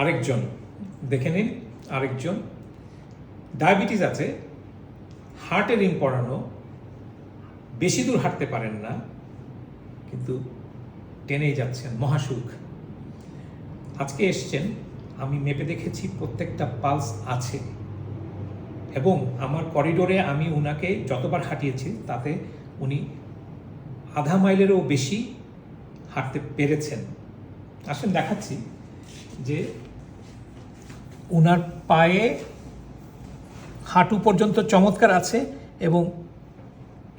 আরেকজন দেখে নিন, আরেকজন ডায়াবেটিস আছে, হার্টে রিং পরানো, বেশি দূর হাঁটতে পারেন না, কিন্তু টেনেই যাচ্ছেন, মহাসুখ। আজকে এসছেন, আমি মেপে দেখেছি প্রত্যেকটা পালস আছে, এবং আমার করিডোরে আমি ওনাকে যতবার হাঁটিয়েছি তাতে উনি আধা মাইলেরও বেশি হাঁটতে পেরেছেন। আসেন দেখাচ্ছি যে ওনার পায়ে হাঁটু পর্যন্ত চমৎকার আছে, এবং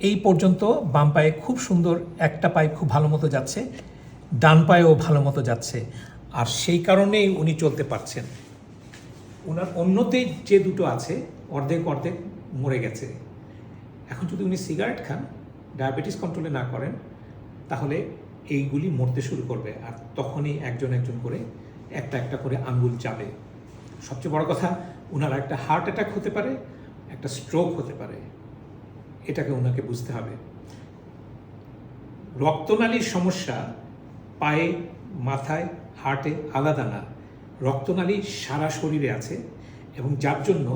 এই পর্যন্ত বাম পায়ে খুব সুন্দর, একটা পায়ে খুব ভালো মতো যাচ্ছে, ডান পায়েও ভালো মতো যাচ্ছে, আর সেই কারণেই উনি চলতে পারছেন। ওনার অন্যতে যে দুটো আছে অর্ধেক অর্ধেক মরে গেছে। এখন যদি উনি সিগারেট খান, ডায়াবেটিস কন্ট্রোলে না করেন, তাহলে এইগুলি মরতে শুরু করবে, আর তখনই একজন একজন করে একটা একটা করে আঙ্গুল যাবে। সবচেয়ে বড় কথা, ওনার একটা হার্ট অ্যাটাক হতে পারে, একটা স্ট্রোক হতে পারে, এটাকে ওনাকে বুঝতে হবে। রক্তনালীর সমস্যা পায়ে, মাথায়, হার্টে আলাদা না, রক্তনালী সারা শরীরে আছে, এবং যার জন্য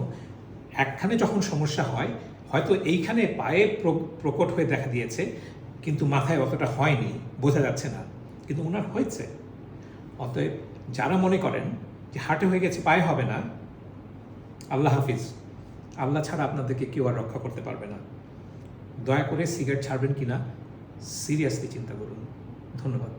একখানে যখন সমস্যা হয়, হয়তো এইখানে পায়ে প্রকট হয়ে দেখা দিয়েছে, কিন্তু মাথায় অতটা হয়নি, বোঝা যাচ্ছে না, কিন্তু ওনার হয়েছে। অতএব যারা মনে করেন যে হার্টে হয়ে গেছে, পায়ে হবে না, আল্লাহ হাফিজ, আল্লাহ ছাড়া আপনাদেরকে কেউ আর রক্ষা করতে পারবে না। দয়া করে সিগারেট ছাড়বেন কিনা সিরিয়াসলি চিন্তা করুন। ধন্যবাদ।